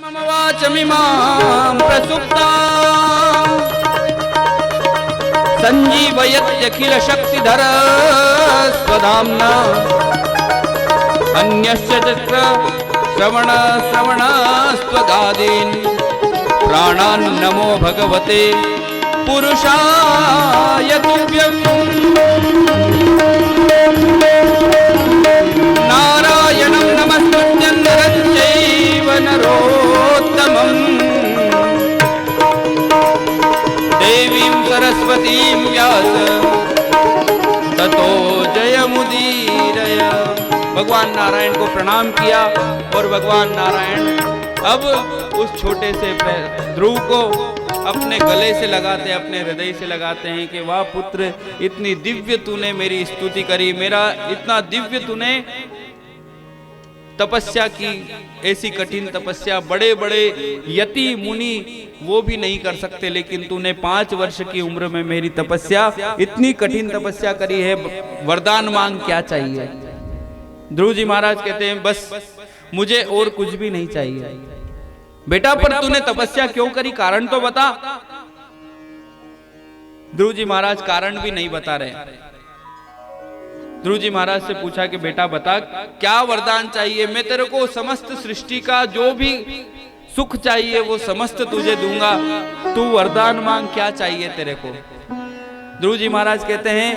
मम वाचमिमां प्रसुप्ता संजीवयत्यखिल शक्तिधर स्वधाम्ना अन्यश्च तत्र श्रवणास्त्वगादीन् प्राणान् नमो भगवते पुरुषाय तुभ्यम्। नारायणं नमस्कृत्य नरं चैव नरोत्तमम् देवीं सरस्वतीं व्यास ततो जयमुदीरय। भगवान नारायण को प्रणाम किया और भगवान नारायण अब उस छोटे से ध्रुव को अपने गले से लगाते, अपने हृदय से लगाते हैं कि वाह पुत्र, इतनी दिव्य तूने मेरी स्तुति करी, मेरा इतना दिव्य तूने तपस्या की, ऐसी कठिन तपस्या बड़े बड़े यति मुनि वो भी नहीं कर सकते, लेकिन तूने 5 वर्ष की उम्र में मेरी तपस्या, इतनी कठिन तपस्या करी है, वरदान मांग क्या चाहिए। ध्रुव जी महाराज कहते हैं बस मुझे और कुछ भी नहीं चाहिए। बेटा पर तूने तपस्या क्यों करी, कारण तो बता। ध्रुव जी महाराज कारण भी नहीं बता रहे। ध्रुव जी महाराज से पूछा कि बेटा बता क्या वरदान चाहिए, मैं तेरे को समस्त सृष्टि का जो भी सुख चाहिए वो समस्त तुझे दूंगा, तू वरदान मांग क्या चाहिए तेरे को। ध्रुव जी महाराज कहते हैं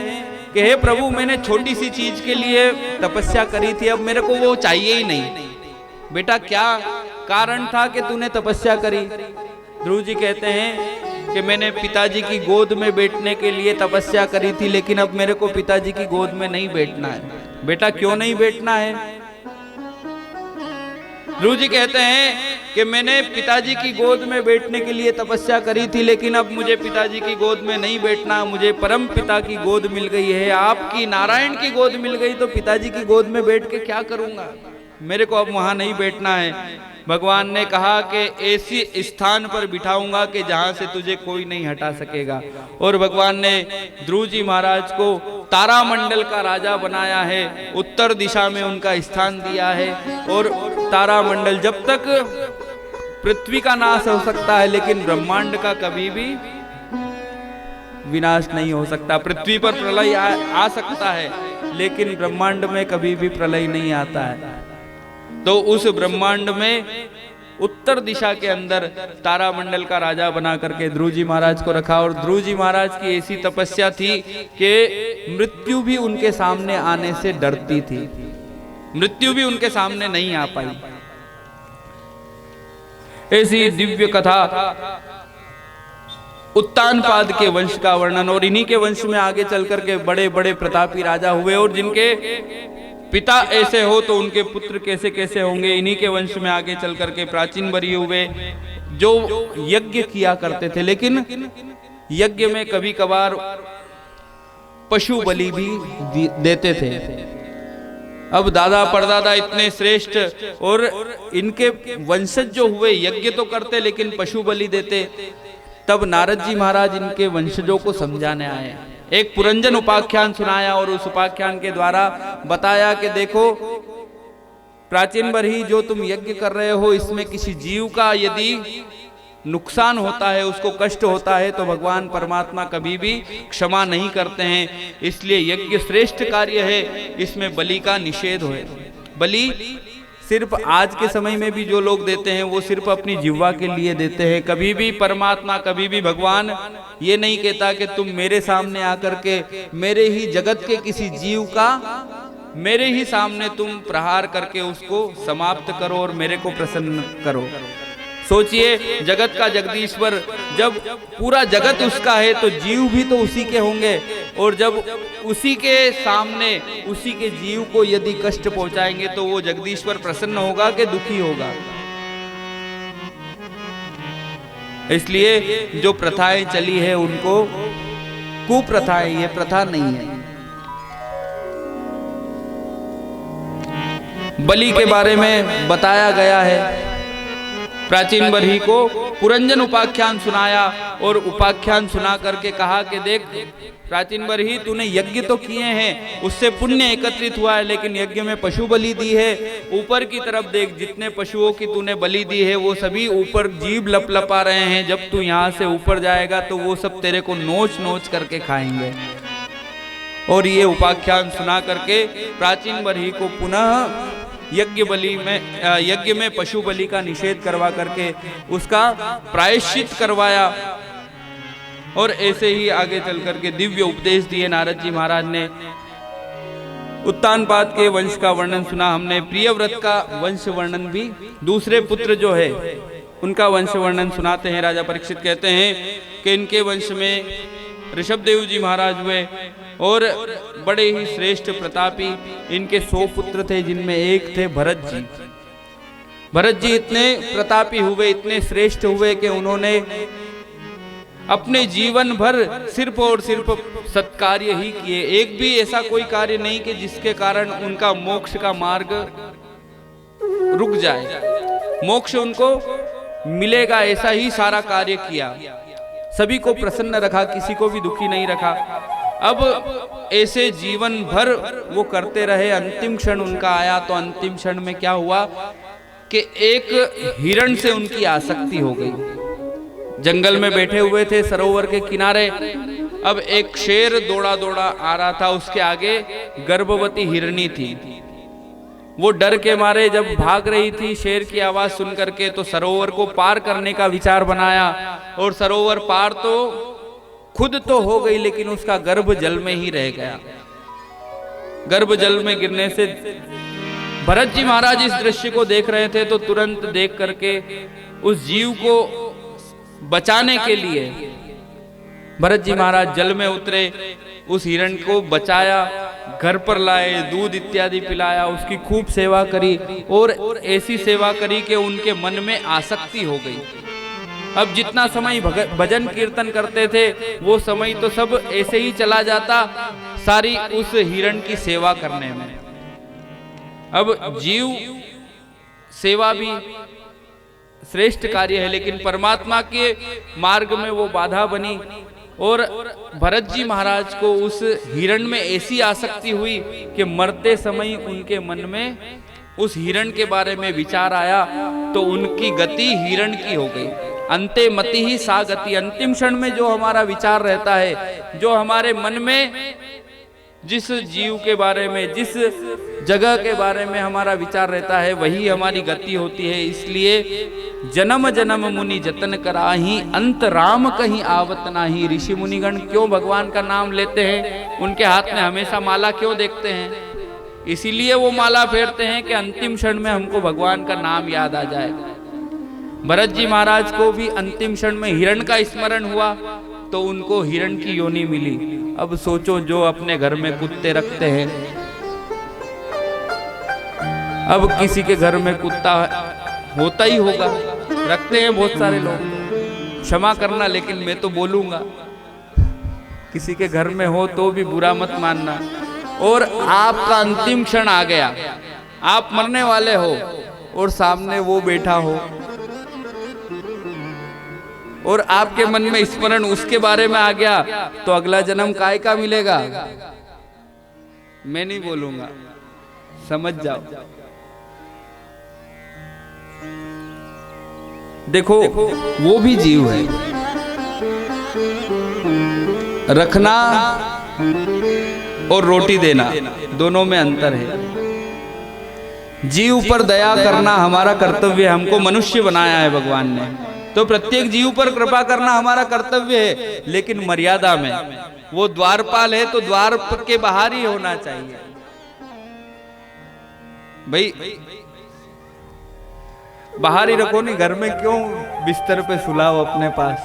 कि हे प्रभु, मैंने छोटी सी चीज के लिए तपस्या करी थी, अब मेरे को वो चाहिए ही नहीं। बेटा क्या कारण था कि तूने तपस्या करी। ध्रुव जी कहते हैं कि मैंने पिताजी की गोद में बैठने के लिए तपस्या करी थी, लेकिन अब मेरे को पिताजी की गोद में नहीं बैठना है। बेटा क्यों नहीं बैठना है। ध्रुव जी कहते हैं कि मैंने पिताजी की गोद में बैठने के लिए तपस्या करी थी, लेकिन अब मुझे पिताजी की गोद में नहीं बैठना, मुझे परम पिता की गोद मिल गई है, आपकी नारायण की गोद मिल गई, तो पिताजी की गोद में बैठ के क्या करूंगा, मेरे को अब वहां नहीं बैठना है। भगवान ने कहा कि ऐसी स्थान पर बिठाऊंगा कि जहां से तुझे कोई नहीं हटा सकेगा। और भगवान ने ध्रुव जी महाराज को तारामंडल का राजा बनाया है, उत्तर दिशा में उनका स्थान दिया है। और तारामंडल, जब तक पृथ्वी का नाश हो सकता है लेकिन ब्रह्मांड का कभी भी विनाश नहीं हो सकता। पृथ्वी पर प्रलय आ सकता है लेकिन ब्रह्मांड में कभी भी प्रलय नहीं आता है। तो उस ब्रह्मांड में उत्तर दिशा के अंदर तारामंडल का राजा बना करके ध्रुव जी महाराज को रखा। और ध्रुव जी महाराज की ऐसी तपस्या थी कि मृत्यु भी उनके सामने आने से डरती थी, मृत्यु भी उनके सामने नहीं आ पाई। ऐसी दिव्य कथा उत्तानपाद के वंश का वर्णन। और इन्हीं के वंश में आगे चल करके बड़े बड़े प्रतापी राजा हुए, और जिनके पिता ऐसे हो तो उनके पुत्र कैसे कैसे होंगे। इन्हीं के वंश में आगे चल करके प्राचीन बरी हुए जो यज्ञ किया करते थे, लेकिन यज्ञ में कभी कभार पशु बलि भी देते थे। अब दादा परदादा इतने श्रेष्ठ और इनके वंशज जो हुए यज्ञ तो करते लेकिन पशु बलि देते। तब नारद जी महाराज इनके वंशजों को समझाने आए, एक पुरंजन उपाख्यान सुनाया और उस उपाख्यान के द्वारा बताया कि देखो प्राचीन बरही, जो तुम यज्ञ कर रहे हो इसमें किसी जीव का यदि नुकसान होता है, उसको कष्ट होता है, तो भगवान परमात्मा कभी भी क्षमा नहीं करते हैं। इसलिए यज्ञ श्रेष्ठ कार्य है, इसमें बलि का निषेध है। बलि सिर्फ आज के समय में भी जो लोग देते हैं वो सिर्फ अपनी जिह्वा के लिए देते हैं। कभी भी परमात्मा, कभी भी भगवान ये नहीं कहता कि तुम मेरे सामने आकर के मेरे ही जगत के किसी जीव का मेरे ही सामने तुम प्रहार करके उसको समाप्त करो और मेरे को प्रसन्न करो। सोचिए, जगत का जगदीश्वर, जब पूरा जगत उसका है तो जीव भी तो उसी के होंगे, और जब उसी के सामने उसी के जीव को यदि कष्ट पहुंचाएंगे तो वो जगदीश्वर प्रसन्न होगा कि दुखी होगा। इसलिए जो प्रथाएं चली है उनको कुप्रथाएं, ये प्रथा नहीं है। बलि के बारे में बताया गया है, प्राचीन बरही को पुरंजन उपाख्यान सुनाया और उपाख्यान सुना करके कहा कि देख प्राचीन बरही, तूने यज्ञ तो किए हैं, उससे पुण्य एकत्रित हुआ है, लेकिन यज्ञ में पशु बलि दी है। ऊपर की तरफ देख, जितने पशुओं की तूने बलि दी है वो सभी ऊपर जीभ लपलपा रहे हैं। जब तू यहाँ से ऊपर जाएगा तो वो सब तेरे को नोच नोच करके खाएंगे। और ये उपाख्यान सुना करके प्राचीन बरही को पुनः यज्ञ में पशु बलि का निषेध करवा करके उसका प्रायश्चित करवाया। और ऐसे ही आगे चल करके दिव्य उपदेश दिए नारद जी महाराज ने। उत्तानपाद के वंश का वर्णन सुना हमने, प्रियव्रत का वंश वर्णन भी, दूसरे पुत्र जो है उनका वंश वर्णन सुनाते हैं। राजा परीक्षित कहते हैं कि इनके वंश में ऋषभदेव जी महाराज हुए और बड़े ही श्रेष्ठ प्रतापी इनके 100 पुत्र थे, जिनमें एक थे भरत जी। भरत जी इतने प्रतापी हुए, इतने श्रेष्ठ हुए कि उन्होंने अपने जीवन भर सिर्फ और सिर्फ सत्कार्य ही किए। एक भी ऐसा कोई कार्य नहीं कि जिसके कारण उनका मोक्ष का मार्ग रुक जाए, मोक्ष उनको मिलेगा, ऐसा ही सारा कार्य किया। सभी को प्रसन्न रखा, किसी को भी दुखी नहीं रखा। अब ऐसे जीवन भर वो करते रहे। अंतिम क्षण उनका आया तो अंतिम क्षण में क्या हुआ कि एक हिरण से उनकी आसक्ति हो गई। जंगल में बैठे हुए थे सरोवर के किनारे, अब एक शेर दौड़ा दौड़ा आ रहा था, उसके आगे गर्भवती हिरनी थी। वो डर के मारे जब भाग रही थी शेर की आवाज सुन करके, तो सरोवर को पार करने का विचार बनाया और सरोवर पार तो खुद तो हो गई, लेकिन उसका गर्भ जल में ही रह गया। गर्भ जल में गिरने से भरत जी महाराज इस दृश्य को देख रहे थे, तो तुरंत देख करके उस जीव को बचाने के लिए भरत जी महाराज जल में उतरे, उस हिरण को बचाया, घर पर लाए, दूध इत्यादि पिलाया, उसकी खूब सेवा करी और ऐसी सेवा करी कि उनके मन में आसक्ति हो गई। अब जितना समय भजन कीर्तन करते थे वो समय तो सब ऐसे ही चला जाता, सारी उस हिरण की सेवा करने में। अब जीव सेवा भी श्रेष्ठ कार्य है, लेकिन परमात्मा के मार्ग में वो बाधा बनी और भरत जी महाराज को उस हिरण में ऐसी आसक्ति हुई कि मरते समय उनके मन में उस हिरण के बारे में विचार आया, तो उनकी गति हिरण की हो गई। अंते मति ही सा गति। अंतिम क्षण में जो हमारा विचार रहता है, जो हमारे मन में जिस जीव के बारे में, जिस जगह के बारे में हमारा विचार रहता है, वही हमारी गति होती है। इसलिए जन्म जन्म मुनि जतन कराही, अंत राम कहीं आवत नाही। ऋषि मुनिगण क्यों भगवान का नाम लेते हैं? उनके हाथ में हमेशा माला क्यों देखते हैं? इसीलिए वो माला फेरते हैं कि अंतिम क्षण में हमको भगवान का नाम याद आ जाए। भरत जी महाराज को भी अंतिम क्षण में हिरण का स्मरण हुआ तो उनको हिरण की योनि मिली। अब सोचो, जो अपने घर में कुत्ते रखते हैं, अब किसी के घर में कुत्ता होता ही होगा, रखते हैं बहुत सारे लोग, क्षमा करना लेकिन मैं तो बोलूंगा, किसी के घर में हो तो भी बुरा मत मानना। और आपका अंतिम क्षण आ गया, आप मरने वाले हो और सामने वो बैठा हो और आपके मन में स्मरण उसके बारे में आ गया, तो अगला जन्म काय का मिलेगा? मैं नहीं बोलूंगा, समझ जाओ। देखो, वो भी जीव है, रखना और रोटी देना दोनों में अंतर है। जीव पर दया करना हमारा कर्तव्य है, हमको मनुष्य बनाया है भगवान ने, तो प्रत्येक जीव पर कृपा करना हमारा कर्तव्य है, लेकिन मर्यादा में। वो द्वारपाल है तो द्वार के बाहर ही होना चाहिए भाई, बाहर ही रखो, नहीं घर में क्यों बिस्तर पे सुलाओ अपने पास।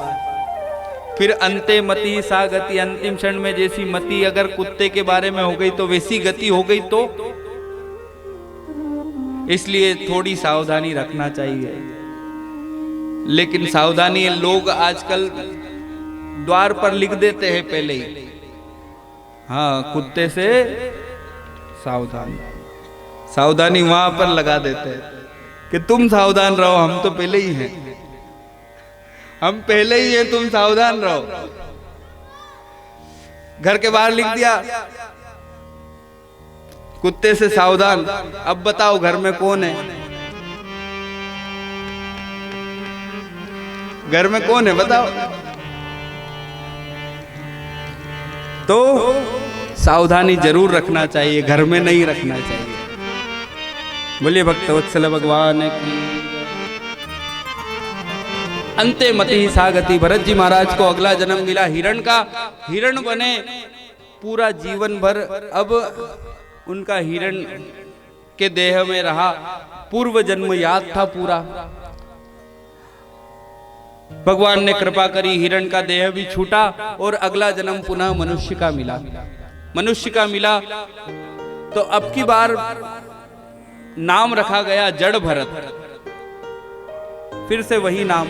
फिर अंते मति सा गति, अंतिम क्षण में जैसी मति अगर कुत्ते के बारे में हो गई तो वैसी गति हो गई, तो इसलिए थोड़ी सावधानी रखना चाहिए। लेकिन सावधानी लोग आजकल द्वार पर लिख देते हैं पहले ही, हाँ कुत्ते से सावधान, सावधानी वहां पर लगा देते हैं कि तुम सावधान रहो, हम तो पहले ही हैं। हम पहले ही हैं, तुम सावधान रहो। घर के बाहर लिख दिया, कुत्ते से सावधान। अब बताओ घर में कौन है? घर में कौन है बताओ? तो सावधानी जरूर रखना चाहिए, घर में नहीं रखना चाहिए। बोलिए भक्तवत्सल भगवान की। अंते मति सागति। भरत जी महाराज को अगला जन्म मिला हिरण का, हिरण बने पूरा जीवन भर। अब उनका हिरण के देह में रहा, पूर्व जन्म याद था पूरा। भगवान ने कृपा करी, हिरण का देह भी छूटा और अगला जन्म पुनः मनुष्य का मिला। मनुष्य का मिला तो अब की बार नाम रखा गया जड़ भरत। फिर से वही नाम,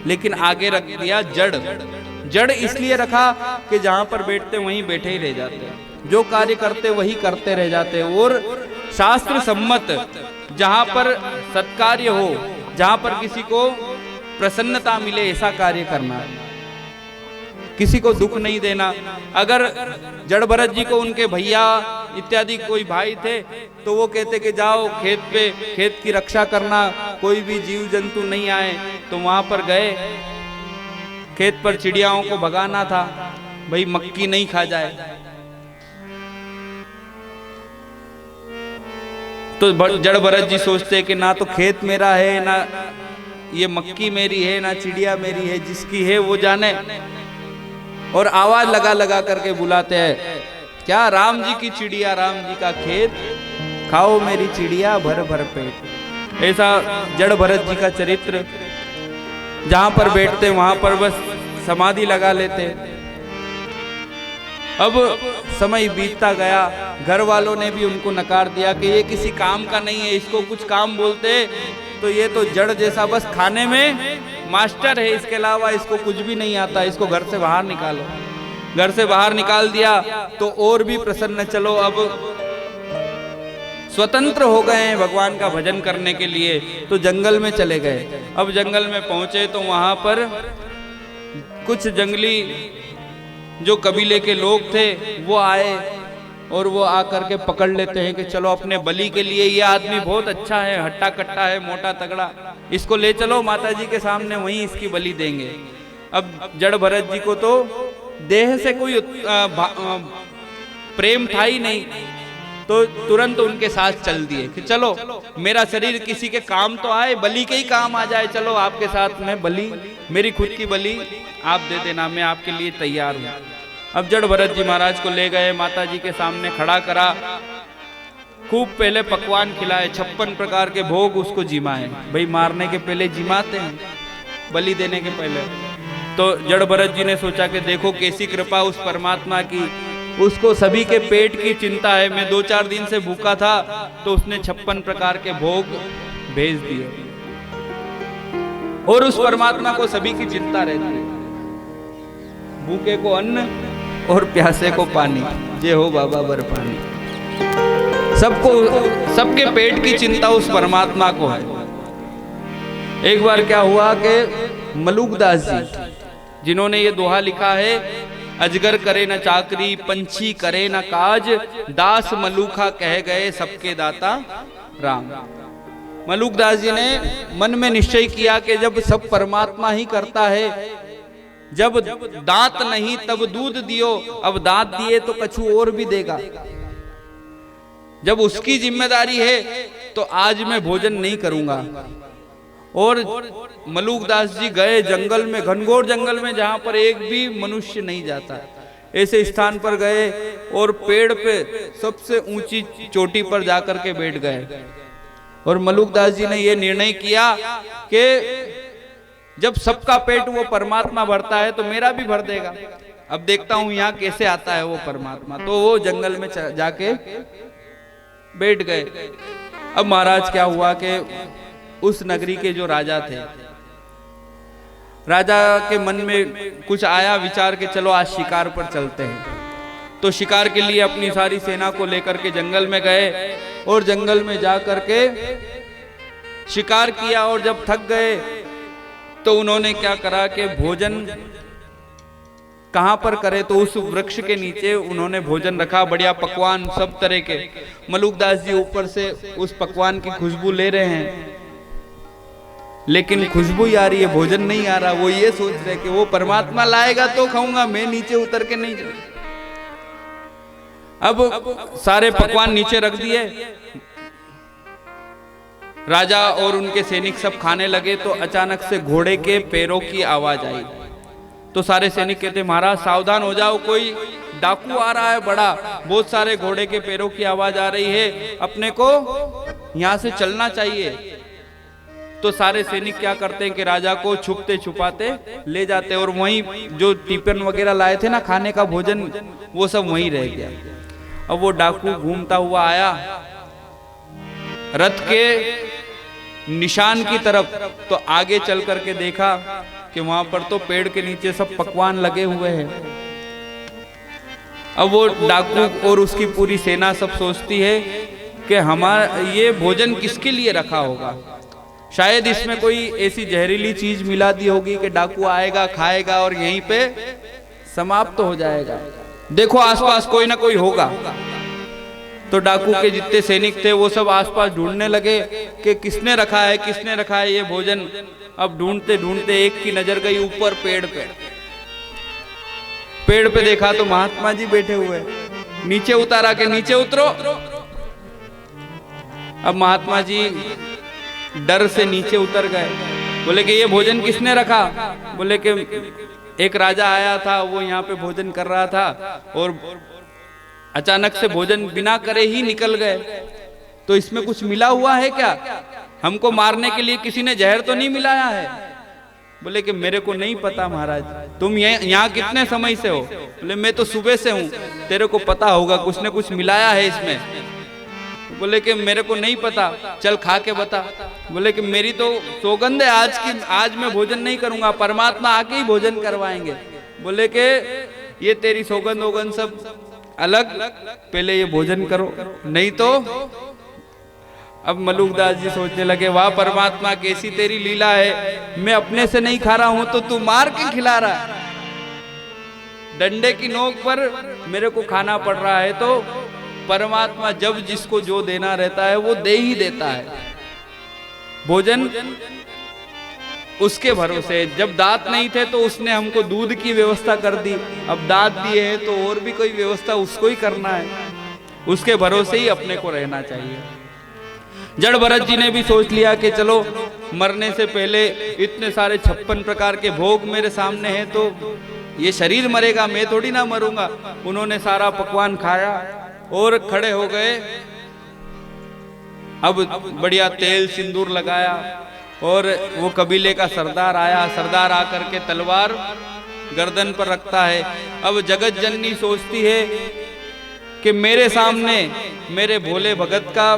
लेकिन आगे रख दिया जड़। जड़ इसलिए रखा कि जहां पर बैठते वहीं बैठे ही रह जाते, जो कार्य करते वही करते रह जाते। और शास्त्र सम्मत जहां पर सत्कार्य हो, जहां पर किसी को प्रसन्नता मिले, ऐसा कार्य करना है, किसी को दुख नहीं देना। अगर जड़ भरत जी को उनके भैया इत्यादि कोई भाई थे तो वो कहते कि जाओ खेत पे, खेत की रक्षा करना, कोई भी जीव जंतु नहीं आए। तो वहां पर गए, खेत पर चिड़ियाओं को भगाना था, भाई मक्की नहीं खा जाए। तो जड़ भरत जी सोचते कि ना तो खेत मेरा है, ना ये मक्की मेरी है, ना चिड़िया मेरी है, जिसकी है वो जाने। और आवाज लगा लगा करके बुलाते हैं, क्या राम जी की चिड़िया, राम जी का खेत, खाओ मेरी चिड़िया भर भर पेट। ऐसा जड़ भरत जी का चरित्र। जहां पर बैठते वहां पर बस समाधि लगा लेते। अब समय बीतता गया, घर वालों ने भी उनको नकार दिया कि ये किसी काम का नहीं है, इसको कुछ काम बोलते तो ये तो जड़ जैसा बस खाने में मास्टर है, इसके अलावा इसको कुछ भी नहीं आता, इसको घर से बाहर निकालो। घर से बाहर निकाल दिया तो और भी प्रसन्न। चलो अब स्वतंत्र हो गए हैं भगवान का भजन करने के लिए, तो जंगल में चले गए। अब जंगल में पहुंचे तो वहां पर कुछ जंगली जो कबीले के लोग थे वो आए और वो आकर के पकड़ लेते हैं कि चलो अपने बलि के लिए, ये आदमी बहुत अच्छा है, हट्टा कट्टा है, मोटा तगड़ा, इसको ले चलो माता जी के सामने, वहीं इसकी बलि देंगे। अब जड़ भरत जी को तो देह से कोई प्रेम था ही नहीं, तो तुरंत उनके साथ चल दिए कि चलो मेरा शरीर किसी के काम तो आए, बलि के ही काम आ जाए, चलो आपके साथ मैं बलि, मेरी खुद की बलि आप दे देना, मैं आपके लिए तैयार हूं। अब जड़ भरत जी महाराज को ले गए, माता जी के सामने खड़ा करा, खूब पहले पकवान खिलाए, 56 प्रकार के भोग उसको जिमाए। भाई मारने के पहले जिमाते हैं, बलि देने के पहले। तो जड़ भरत जी ने सोचा कि देखो कैसी कृपा उस परमात्मा की, उसको सभी के पेट की चिंता है। मैं 2-4 दिन से भूखा था तो उसने 56 प्रकार के भोग भेज दिए। और उस परमात्मा को सभी की चिंता रहती है, भूखे को अन्न और प्यासे को पानी, जे हो बाबा बर पानी। सबको, सबके पेट की चिंता उस परमात्मा को है। एक बार क्या हुआ कि मलुकदास जी, जिन्होंने ये दोहा लिखा है, अजगर करे न चाकरी, पंछी करे न काज, दास मलूखा कह गए सबके दाता राम। मलुकदास जी ने मन में निश्चय किया कि जब सब परमात्मा ही करता है, जब दांत नहीं तब दूध दियो, अब दांत दिए तो कछु और भी देगा। जब उसकी जिम्मेदारी है तो आज मैं भोजन नहीं करूंगा। और मलुकदास जी गए जंगल में, घनघोर जंगल में, जहां पर एक भी मनुष्य नहीं जाता, ऐसे स्थान पर गए और पेड़ पे सबसे ऊंची चोटी पर जाकर के बैठ गए। और मलुकदास जी ने यह निर्णय किया कि जब सबका पेट वो परमात्मा भरता है तो मेरा भी भर देगा। अब देखता हूं यहाँ कैसे आता है वो परमात्मा। तो वो जंगल में जाके बैठ गए। अब महाराज क्या हुआ कि उस नगरी के जो राजा थे, राजा के मन में कुछ आया विचार के चलो आज शिकार पर चलते हैं। तो शिकार के लिए अपनी सारी सेना को लेकर के जंगल में गए और जंगल में जा करके शिकार किया। और जब थक गए तो उन्होंने क्या करा कि भोजन कहां पर करे, तो उस वृक्ष के नीचे उन्होंने भोजन रखा, बढ़िया पकवान सब तरह के। मलुकदास जी ऊपर से उस पकवान की खुशबू ले रहे हैं, लेकिन खुशबू ही आ रही है, भोजन नहीं आ रहा। वो ये सोच रहे कि वो परमात्मा लाएगा तो खाऊंगा, मैं नीचे उतर के नहीं। अब सारे पकवान नीचे रख दिए, राजा और उनके सैनिक सब खाने लगे, तो अचानक से घोड़े के पैरों की आवाज आई। तो सारे सैनिक कहते महाराज सावधान हो जाओ, कोई डाकू आ रहा है बड़ा, बहुत सारे घोड़े के पैरों की आवाज आ रही है, अपने को यहां से चलना चाहिए। तो सारे सैनिक क्या करते हैं कि राजा को छुपते छुपाते ले जाते, और वहीं जो टिफिन वगैरह लाए थे ना खाने का भोजन, वो सब वहीं रह गया। अब वो डाकू घूमता हुआ आया रथ के निशान की तरफ, तो आगे चल करके देखा कि वहां पर तो पेड़ के नीचे सब पकवान लगे हुए हैं। अब वो डाकू और उसकी पूरी सेना सब सोचती है कि हमारा ये भोजन किसके लिए रखा होगा, शायद इसमें कोई ऐसी जहरीली चीज मिला दी होगी कि डाकू आएगा खाएगा और यहीं पे समाप्त हो जाएगा। देखो आसपास कोई ना कोई होगा। तो डाकू के जितने सैनिक थे वो सब आसपास ढूंढने लगे कि किसने रखा है, किसने रखा है ये भोजन। अब ढूंढते ढूंढते एक की नजर गई ऊपर पेड़ पे। पेड़ पे देखा तो महात्मा जी बैठे हुए, नीचे उतारा के नीचे उतरो। अब महात्मा जी डर से नीचे उतर गए, बोले कि ये भोजन किसने रखा। बोले कि एक राजा आया था, वो यहाँ पे भोजन कर रहा था और अचानक से भोजन बिना करे ही निकल गए, तो इसमें कुछ मिला हुआ है क्या, हमको मारने के लिए किसी ने जहर तो नहीं मिलाया है। बोले कि मेरे को नहीं पता महाराज, तुम यहाँ कितने समय से हो। बोले मैं तो सुबह से हूँ, तेरे को पता होगा, कुछ न कुछ मिलाया है इसमें। बोले कि मेरे को नहीं पता, चल खा के बता। बोले कि मेरी तो सौगंध है आज मैं भोजन नहीं करूंगा, परमात्मा आके ही भोजन करवाएंगे। बोले कि ये तेरी सौगंध वोगंध सब अलग, पहले ये भोजन करो नहीं तो। अब मलुकदास जी सोचने लगे वाह परमात्मा कैसी तेरी लीला है, मैं अपने से नहीं खा रहा हूं तो तू मार के खिला रहा है, डंडे की नोक पर मेरे को खाना पड़ रहा है। तो परमात्मा जब जिसको जो देना रहता है वो दे ही देता है। भोजन उसके भरोसे, जब दांत नहीं थे तो उसने हमको दूध की व्यवस्था कर दी, अब दांत दिए हैं तो और भी कोई व्यवस्था उसको ही करना है, उसके भरोसे ही अपने को रहना चाहिए। जड़ भरत जी ने भी सोच लिया कि चलो मरने से पहले इतने सारे 56 प्रकार के भोग मेरे सामने हैं, तो ये शरीर मरेगा, मैं थोड़ी ना मरूंगा। उन्होंने सारा पकवान खाया और खड़े हो गए। अब बढ़िया तेल सिंदूर लगाया और वो कबीले का सरदार आया, सरदार आकर के तलवार गर्दन पर रखता है। अब जगत जननी सोचती है कि मेरे सामने मेरे भोले भगत का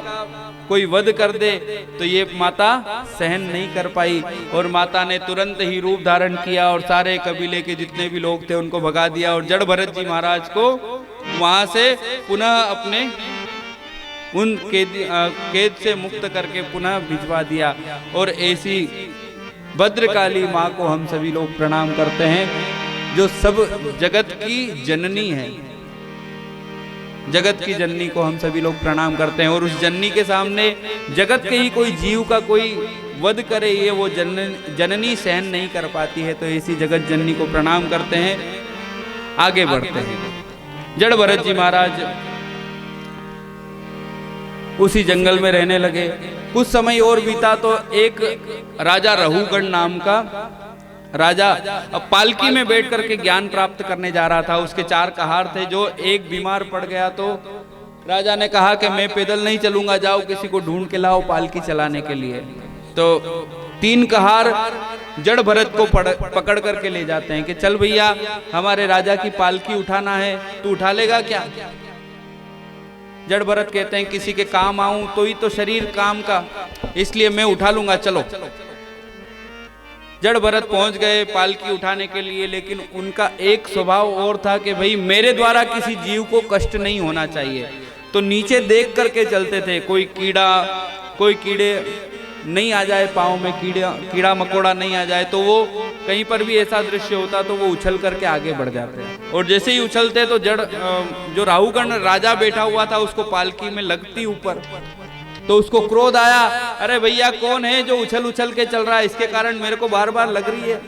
कोई वध कर दे, तो ये माता सहन नहीं कर पाई और माता ने तुरंत ही रूप धारण किया और सारे कबीले के जितने भी लोग थे उनको भगा दिया और जड़ भरत जी महाराज को वहां से पुनः अपने उन कैद से मुक्त करके पुनः भिजवा दिया। और ऐसी भद्रकाली माँ को हम सभी लोग प्रणाम करते हैं, जो सब जगत की जननी है। जगत की जननी को हम सभी लोग प्रणाम करते हैं और उस जननी के सामने जगत के ही कोई जीव का कोई वध करे, ये वो जननी सहन नहीं कर पाती है। तो ऐसी जगत जननी को प्रणाम करते हैं, आगे बढ़ते हैं। जड़ भरत जी महाराज उसी जंगल में रहने लगे। कुछ समय और बीता तो एक राजा रहुगण नाम का राजा अब पालकी में बैठ करके ज्ञान प्राप्त करने जा रहा था। उसके 4 कहार थे, जो एक बीमार पड़ गया तो राजा ने कहा कि मैं पैदल नहीं चलूंगा, जाओ किसी को ढूंढ के लाओ पालकी चलाने के लिए। तो 3 कहार जड़ भरत को पकड़ करके ले जाते हैं कि चल भैया हमारे राजा की पालकी उठाना है, तू उठा लेगा क्या। जड़ भरत कहते हैं किसी के काम आऊं तो ही तो शरीर काम का, इसलिए मैं उठा लूंगा, चलो। जड़ भरत पहुंच गए पालकी उठाने के लिए, लेकिन उनका एक स्वभाव और था कि भाई मेरे द्वारा किसी जीव को कष्ट नहीं होना चाहिए। तो नीचे देख करके चलते थे, कोई कीड़ा, कोई कीड़े नहीं आ जाए, पाँव में कीड़ा मकोड़ा नहीं आ जाए, तो वो कहीं पर भी ऐसा दृश्य होता तो वो उछल करके आगे बढ़ जाते हैं। और जैसे ही उछलते तो जो राहुगण राजा बैठा हुआ था उसको पालकी में लगती ऊपर, तो उसको क्रोध आया, अरे भैया कौन है जो उछल उछल के चल रहा है, इसके कारण मेरे को बार बार लग रही है।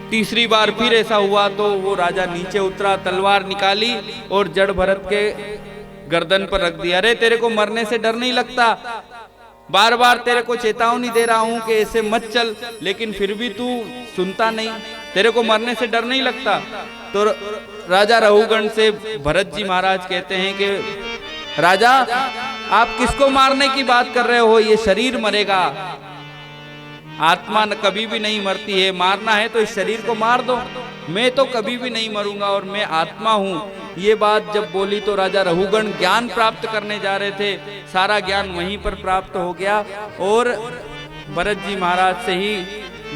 तीसरी बार फिर ऐसा हुआ तो वो राजा नीचे उतरा, तलवार निकाली और जड़ भरत के गर्दन पर रख दिया। अरे तेरे को मरने से डर नहीं लगता, बार बार तेरे को चेतावनी दे रहा हूं कि ऐसे मत चल, लेकिन फिर भी तू सुनता नहीं, तेरे को मरने से डर नहीं लगता। तो राजा रहुगण से भरत जी महाराज कहते हैं कि राजा आप किसको मारने की बात कर रहे हो, ये शरीर मरेगा, आत्मा कभी भी नहीं मरती है, मारना है तो इस शरीर को मार दो, मैं तो कभी भी नहीं मरूंगा और मैं आत्मा हूं। ये बात जब बोली तो राजा रहुगण ज्ञान प्राप्त करने जा रहे थे, सारा ज्ञान वहीं पर प्राप्त हो गया और भरत जी महाराज से ही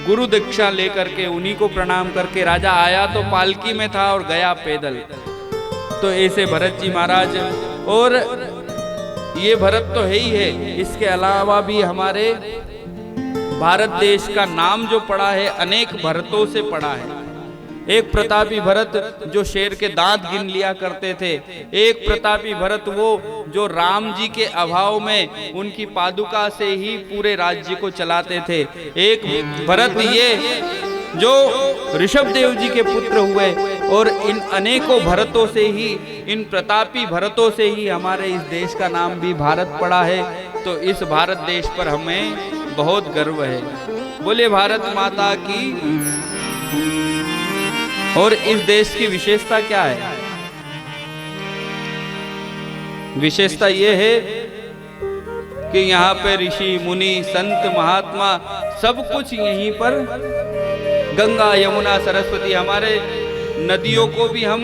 गुरु दीक्षा लेकर के उन्हीं को प्रणाम करके राजा आया तो पालकी में था और गया पैदल। तो ऐसे भरत जी महाराज, और ये भरत तो है ही है, इसके अलावा भी हमारे भारत देश का नाम जो पड़ा है अनेक भरतों से पड़ा है। एक प्रतापी भरत जो शेर के दांत गिन लिया करते थे, एक प्रतापी भरत वो जो राम जी के अभाव में उनकी पादुका से ही पूरे राज्य को चलाते थे, एक भरत ये जो ऋषभ देव जी के पुत्र हुए, और इन अनेकों भरतों से ही, इन प्रतापी भरतों से ही हमारे इस देश का नाम भी भारत पड़ा है। तो इस भारत देश पर हमें बहुत गर्व है। बोले भारत माता की। और इस देश की विशेषता क्या है? विशेषता ये है कि यहाँ पे ऋषि मुनि संत महात्मा सब कुछ यहीं पर, गंगा यमुना सरस्वती, हमारे नदियों को भी हम,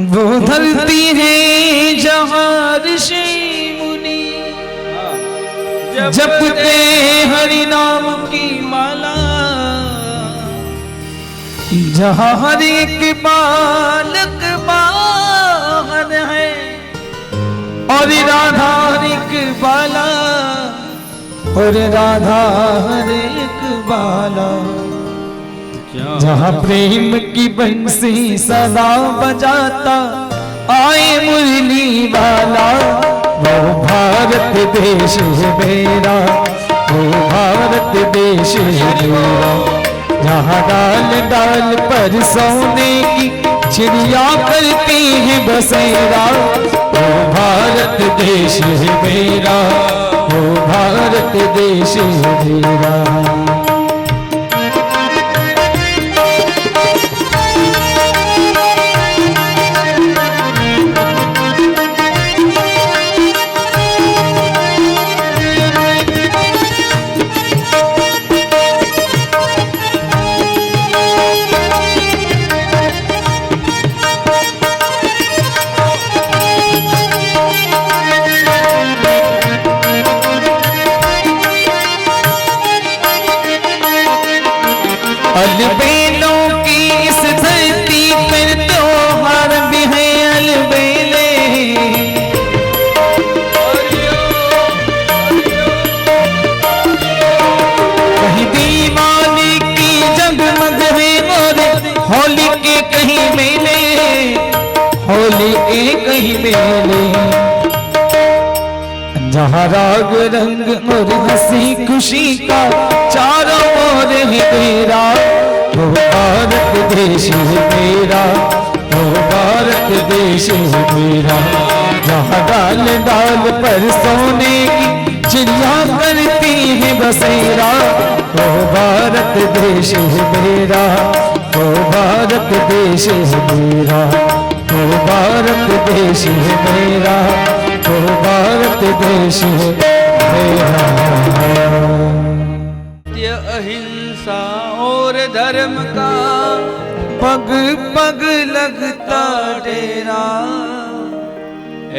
वो धरती है जहाँ ऋषि मुनि जपते हरि नाम की माला, जहाँ हर एक बालक बाहर है और राधा हर एक बाला, और राधा हर एक बाला, जहाँ प्रेम की बंसी सदा बजाता आए मुरली वाला, वो भारत देश है मेरा, वो भारत देश है मेरा, जहाँ डाल डाल पर सोने की चिड़िया करती है बसेरा, वो भारत देश है मेरा, वो भारत देश है मेरा। अलबेलों की इस धरती पर त्योहार भी है अलबेले, कहीं दीवाली की जगमग है और होली के कहीं मेले, होली के कहीं मेले, जहाँ राग रंग और हंसी खुशी का चारों ओर है तेरा, वो भारत देश है मेरा, वो भारत देश है मेरा, जहाँ डाल डाल पर सोने की चिड़िया करती है बसेरा, वो भारत देश है मेरा, वो भारत देश है मेरा, वो भारत देश है मेरा, वो भारत देश है मेरा। अहिंसा और धर्म का पग पग लगता डेरा,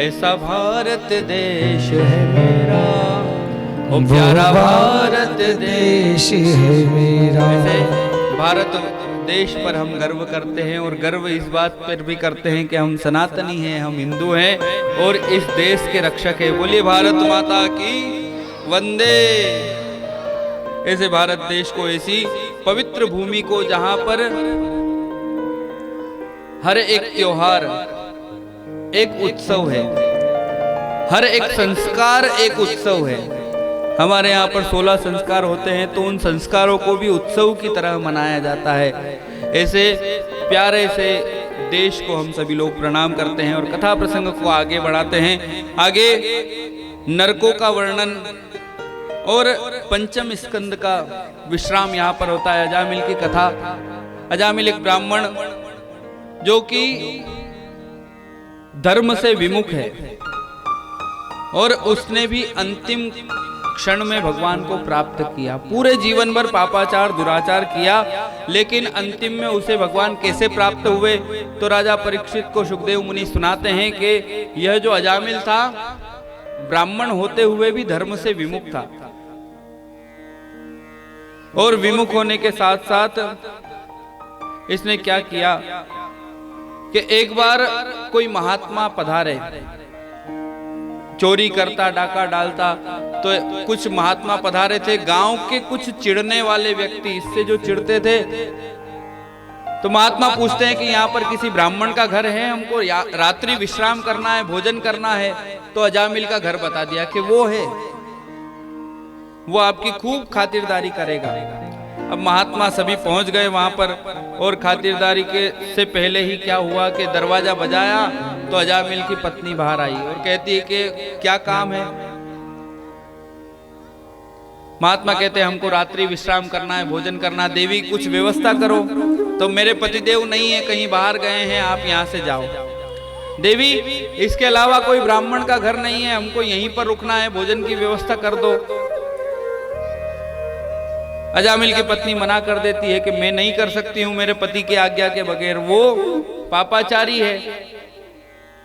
ऐसा भारत देश है मेरा, ओ प्यारा भारत देश है मेरा। ऐसे भारत देश पर हम गर्व करते हैं और गर्व इस बात पर भी करते हैं कि हम सनातनी हैं, हम हिंदू हैं और इस देश के रक्षक हैं। बोलिए भारत माता की वंदे। ऐसे भारत देश को, ऐसी पवित्र भूमि को जहां पर हर एक त्योहार एक उत्सव है, हर एक संस्कार एक उत्सव है। हमारे यहाँ पर 16 संस्कार होते हैं तो उन संस्कारों को भी उत्सव की तरह मनाया जाता है। ऐसे प्यारे से देश को हम सभी लोग प्रणाम करते हैं और कथा प्रसंग को आगे बढ़ाते हैं। आगे नरकों का वर्णन और पंचम स्कंद का विश्राम यहाँ पर होता है। अजामिल की कथा। अजामिल एक ब्राह्मण जो कि धर्म से विमुख है और उसने भी अंतिम क्षण में भगवान को प्राप्त किया। पूरे जीवन भर पापाचार दुराचार किया, लेकिन अंतिम में उसे भगवान कैसे प्राप्त हुए तो राजा परीक्षित को सुखदेव मुनि सुनाते हैं कि यह जो अजामिल था ब्राह्मण होते हुए भी धर्म से विमुख था और विमुख होने के साथ साथ इसने क्या किया कि एक बार कोई महात्मा पधारे, चोरी करता डाका डालता, तो कुछ महात्मा पधारे थे। गांव के कुछ चिढ़ने वाले व्यक्ति इससे जो चिढ़ते थे तो महात्मा पूछते हैं कि यहाँ पर किसी ब्राह्मण का घर है, हमको रात्रि विश्राम करना है, भोजन करना है। तो अजामिल का घर बता दिया कि वो है, वो आपकी खूब खातिरदारी करेगा। अब महात्मा सभी पहुंच गए वहां पर और खातिरदारी के से पहले ही क्या हुआ कि दरवाजा बजाया तो अजामिल की पत्नी बाहर आई और कहती है कि क्या काम है। महात्मा कहते हैं हमको रात्रि विश्राम करना है, भोजन करना, देवी कुछ व्यवस्था करो। तो मेरे पतिदेव नहीं है, कहीं बाहर गए हैं, आप यहाँ से जाओ। देवी इसके अलावा कोई ब्राह्मण का घर नहीं है, हमको यहीं पर रुकना है, भोजन की व्यवस्था कर दो। अजामिल की पत्नी मना कर देती है कि मैं नहीं कर सकती हूं मेरे पति की आज्ञा के बगैर, वो पापाचारी है।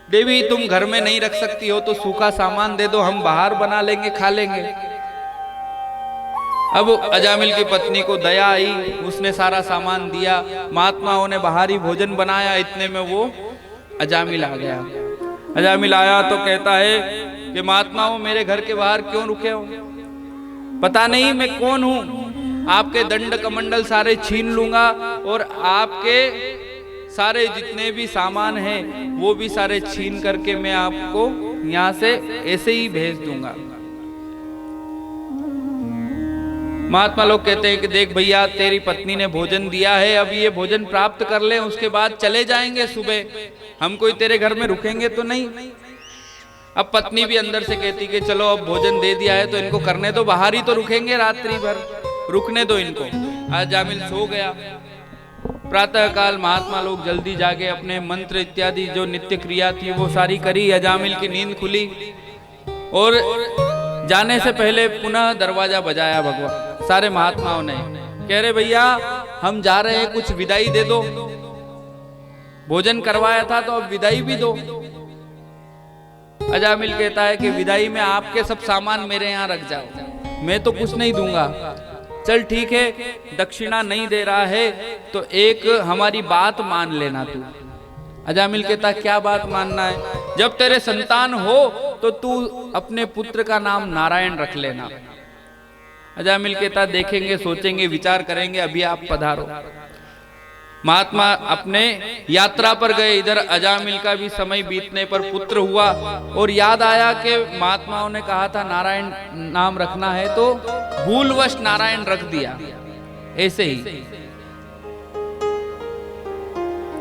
देवी तुम घर में नहीं रख सकती हो तो सूखा सामान दे दो, हम बाहर बना लेंगे, खा लेंगे। अब अजामिल की पत्नी को दया आई, उसने सारा सामान दिया, महात्माओं ने बाहर ही भोजन बनाया। इतने में वो अजामिल आ गया। अजामिल आया तो कहता है कि महात्माओं मेरे घर के बाहर क्यों रुके हो? पता नहीं मैं कौन हूं, आपके दंड कमंडल सारे छीन लूंगा और आपके सारे जितने भी सामान हैं वो भी सारे छीन करके मैं आपको यहां से ऐसे ही भेज दूंगा। महात्मा लोग कहते हैं कि देख भैया तेरी पत्नी ने भोजन दिया है, अब ये भोजन प्राप्त कर ले, उसके बाद चले जाएंगे सुबह, हम कोई तेरे घर में रुकेंगे तो नहीं। अब पत्नी भी अंदर से कहती कि चलो अब भोजन दे दिया है तो इनको करने दो, बाहर ही तो रुकेंगे रात्रि भर, रुकने दो इनको। अजामिल सो गया। प्रातः काल महात्मा लोग जल्दी जागे, अपने मंत्र इत्यादि जो नित्य क्रिया थी वो सारी करी। अजामिल की नींद खुली और जाने से पहले पुनः दरवाजा बजाया भगवान सारे महात्माओं ने। कह रहे भैया हम जा रहे हैं, कुछ विदाई दे दो, भोजन करवाया था तो अब विदाई भी दो। अजामिल कहता है कि विदाई में आपके सब सामान मेरे यहाँ रख जाओ, मैं तो कुछ नहीं दूंगा। चल ठीक है, दक्षिणा नहीं दे रहा है तो एक हमारी बात मान लेना तू। अजामिल कहता क्या बात मानना है? जब तेरे संतान हो तो तू अपने पुत्र का नाम नारायण रख लेना। अजामिल कहता देखेंगे, सोचेंगे, विचार करेंगे, अभी आप पधारो। महात्मा अपने यात्रा पर गए। इधर अजामिल का भी समय बीतने पर पुत्र हुआ और याद आया कि महात्माओं ने कहा था नारायण नाम रखना है, तो भूलवश नारायण रख दिया। ऐसे ही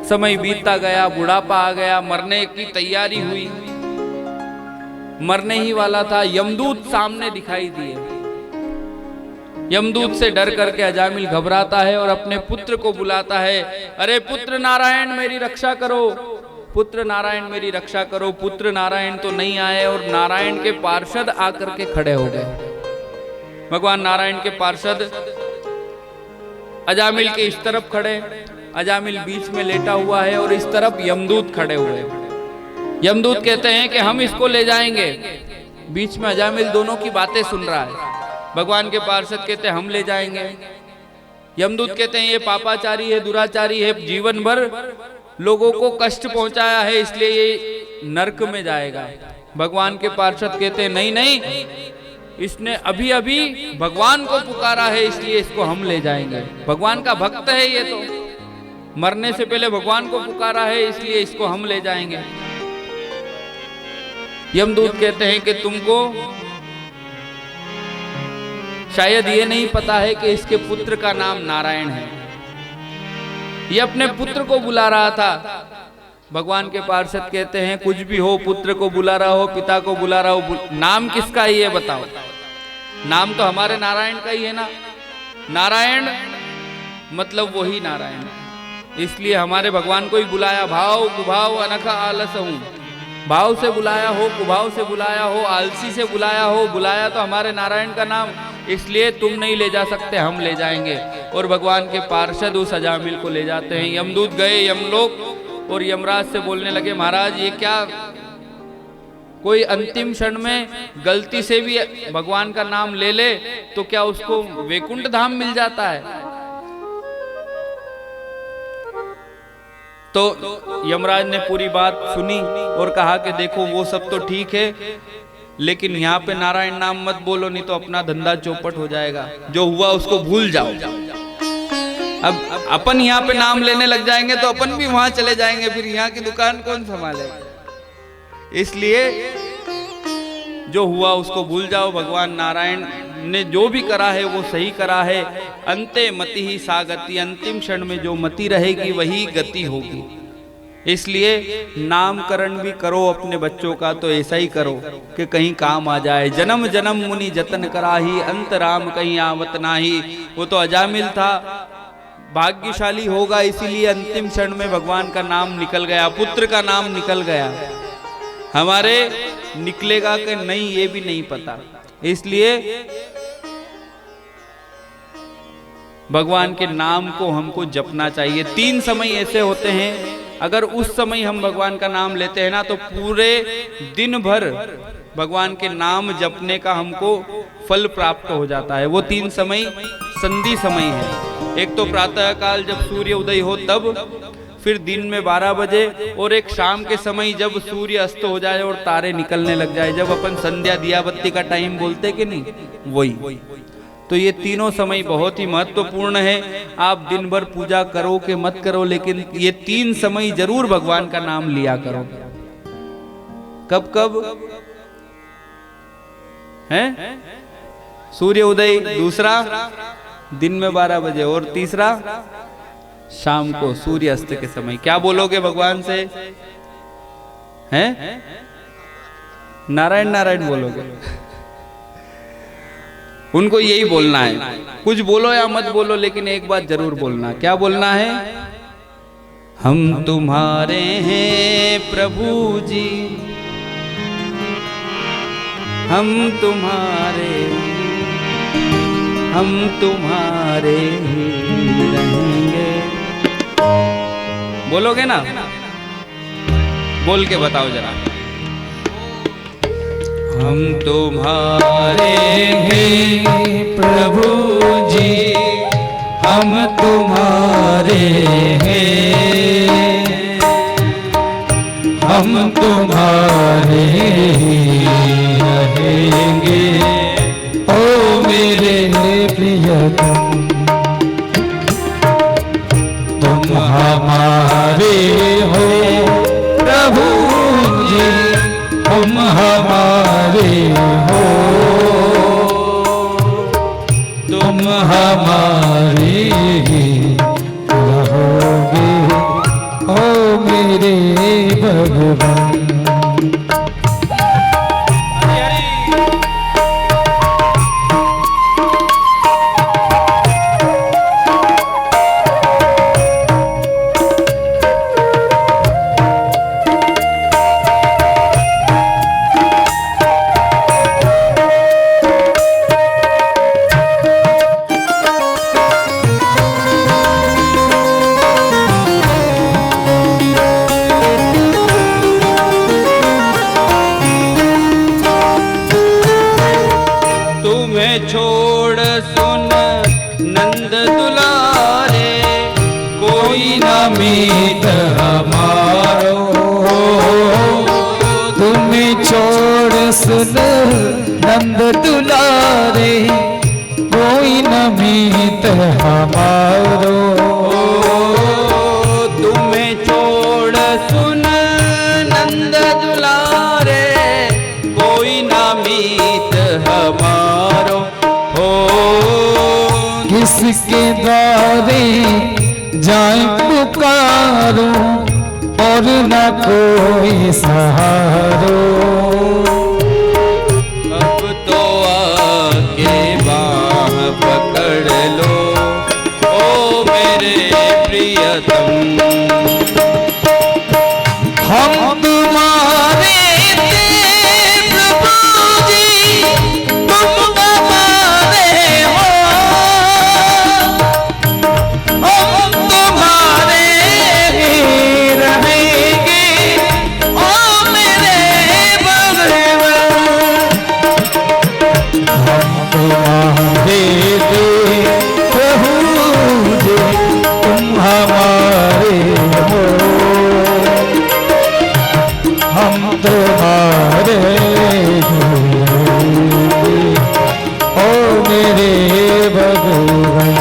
समय बीतता गया, बुढ़ापा आ गया, मरने की तैयारी हुई, मरने ही वाला था। यमदूत सामने दिखाई दिए। यमदूत से डर करके अजामिल घबराता है और अपने पुत्र को बुलाता है, अरे पुत्र नारायण मेरी रक्षा करो, पुत्र नारायण मेरी रक्षा करो। पुत्र नारायण तो नहीं आए और नारायण के पार्षद आकर के खड़े हो गए। भगवान नारायण के पार्षद अजामिल के इस तरफ खड़े, अजामिल बीच में लेटा हुआ है और इस तरफ यमदूत खड़े हुए। यमदूत कहते हैं कि हम इसको ले जाएंगे। बीच में अजामिल दोनों की बातें सुन रहा है। भगवान के पार्षद कहते हम ले जाएंगे। यमदूत कहते हैं ये पापाचारी है, दुराचारी है, जीवन भर लोगों को कष्ट पहुंचाया है, इसलिए ये नरक में जाएगा। भगवान के पार्षद कहते हैं नहीं नहीं, इसने अभी अभी भगवान को पुकारा है, इसलिए इसको हम ले जाएंगे। भगवान का भक्त है ये, तो मरने से पहले भगवान को पुकारा है, इसलिए इसको हम ले जाएंगे। यमदूत कहते हैं कि तुमको शायद ये नहीं पता है कि इसके पुत्र का नाम नारायण है। ये अपने पुत्र को बुला रहा था। भगवान के पार्षद कहते हैं कुछ भी हो, पुत्र को बुला रहा हो, पिता को बुला रहा हो, नाम किसका है ये बताओ। नाम तो हमारे नारायण का ही है ना। नारायण मतलब वही नारायण, इसलिए हमारे भगवान को ही बुलाया। भाव कुभाव अनखा आलस हूं, भाव से बुलाया हो, कुभाव से बुलाया हो, आलसी से बुलाया हो, बुलाया तो हमारे नारायण का नाम, इसलिए तुम नहीं ले जा सकते, हम ले जाएंगे। और भगवान के पार्षद उस अजामिल को ले जाते हैं। यमदूत गए यमलोक और यमराज से बोलने लगे, महाराज ये क्या, कोई अंतिम क्षण में गलती से भी भगवान का नाम ले ले तो क्या उसको वैकुंठ धाम मिल जाता है? तो यमराज ने पूरी बात सुनी और कहा कि देखो वो सब तो ठीक है, लेकिन यहाँ पे नारायण नाम मत बोलो, नहीं तो अपना धंधा चौपट हो जाएगा। जो हुआ उसको भूल जाओ। अब अपन यहाँ पे नाम लेने लग जाएंगे तो अपन भी वहां चले जाएंगे, फिर यहाँ की दुकान कौन संभालेगा? इसलिए जो हुआ उसको भूल जाओ। भगवान नारायण ने जो भी करा है वो सही करा है। अंते मति ही सा गति, अंतिम क्षण में जो मति रहेगी वही गति होगी। इसलिए नामकरण भी करो अपने बच्चों का तो ऐसा ही करो कि कहीं काम आ जाए। जन्म जन्म मुनि जतन कराही, अंत राम कहीं आवत नाही। वो तो अजामिल था, भाग्यशाली होगा, इसीलिए अंतिम क्षण में भगवान का नाम निकल गया, पुत्र का नाम निकल गया। हमारे निकलेगा कि नहीं ये भी नहीं पता। इसलिए भगवान के नाम को हमको जपना चाहिए। 3 समय ऐसे होते हैं, अगर उस समय हम भगवान का नाम लेते हैं ना तो पूरे दिन भर भगवान के नाम जपने का हमको फल प्राप्त हो जाता है। वो 3 समय संधि समय है। एक तो प्रातः काल जब सूर्य उदय हो तब, फिर दिन में 12 बजे, और एक शाम के समय जब सूर्य अस्त हो जाए और तारे निकलने लग जाए, जब अपन संध्या दिया बत्ती का टाइम बोलते कि नहीं, वही। तो ये तीनों समय बहुत ही महत्वपूर्ण है। आप दिन भर पूजा करो कि मत करो, लेकिन ये 3 समय जरूर भगवान का नाम लिया करो। कब कब है? सूर्य उदय, दूसरा दिन में 12 बजे, और तीसरा शाम को सूर्य अस्त के समय। क्या बोलोगे भगवान से? हैं? नारायण नारायण बोलोगे? उनको यही बोलना है। कुछ बोलो या मत बोलो, लेकिन एक बात जरूर बोलना। क्या बोलना है? हम तुम्हारे हैं प्रभु जी, हम तुम्हारे ही रहेंगे। बोलोगे ना? बोल के बताओ जरा। हम तुम्हारे हैं प्रभु जी, हम तुम्हारे हैं, हम तुम्हारे रहेंगे। ओ मेरे प्रियतम, तुम हमारे हो प्रभु जी, तुम हमारे हो, तुम हमारे रहोगे। ओ मेरे भगवान, छोड़ सुन नंद दुलारे, सुन नंद दुलारे, कोई न मीत हमारो। तुम्हें छोड़ सुन नंद दुलारे, कोई न मीत हमारो। हो किसके द्वारे जाए पुकारो, और न कोई सहारो। अब तो आके बाह पकड़ लो, ओ मेरे प्रियतम। हम तुम्हारे थे प्रभु जी, तुम हमारे हो। हम तुम्हारे ही रहेंगे, ओ मेरे भगवान। हम तुम्हारे थे प्रभु जी, तुम हमारे हो। हम तुम्हारे ओ मेरे भगवान।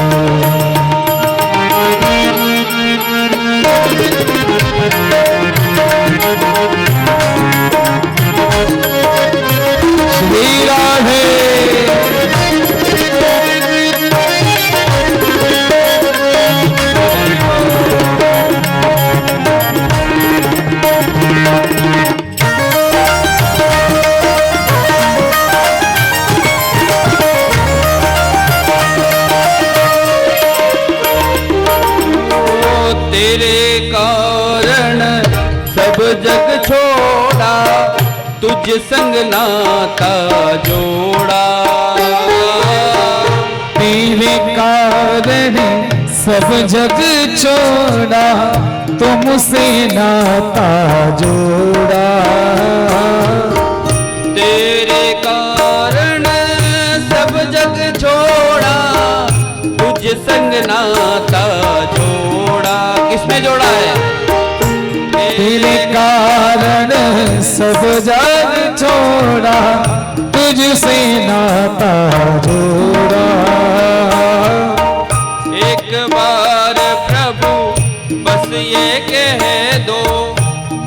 श्री राधे। तेरे कारण सब जग छोड़ा, तुझ संग नाता जोड़ा। तेरे कारण सब जग छोड़ा, तुमसे नाता जोड़ा। तेरे कारण सब जग छोड़ा, तुझ संग नाता जोड़ा। किसने जोड़ा है? तेरे कारण सब जग छोड़ा, तुझसे नाता जोड़ा। एक बार प्रभु बस ये कह दो,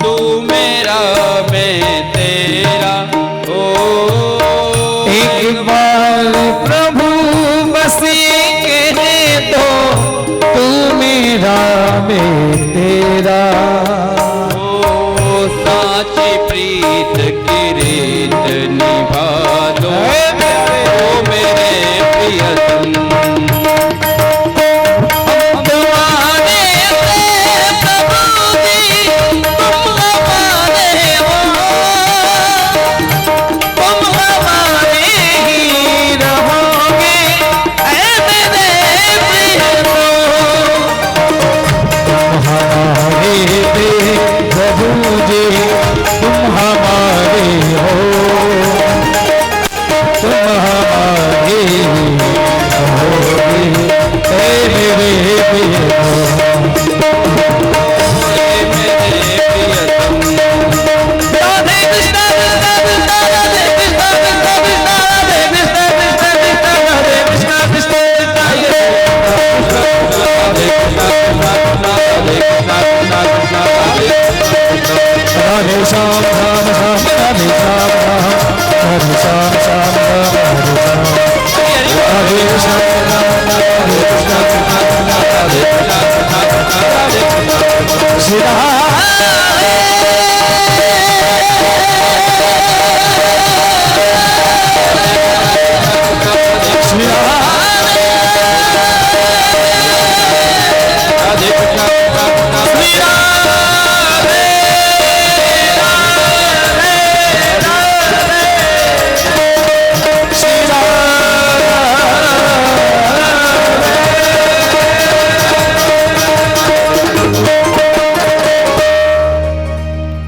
तू मेरा मैं तेरा। ओ एक बार प्रभु बस ये कह दो, तू मेरा मैं तेरा। ओ साची प्रीत की रीत निभा दो, ओ मेरे प्रियतम।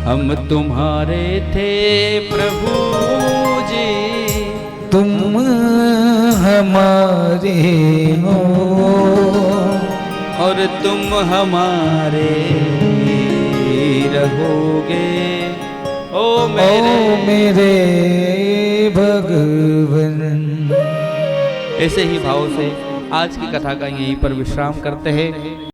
हम तुम्हारे थे प्रभु जी, तुम हमारे हो और तुम हमारे रहोगे। ओ मेरे भगवन। ऐसे ही भाव से आज की कथा का यहीं पर विश्राम करते हैं।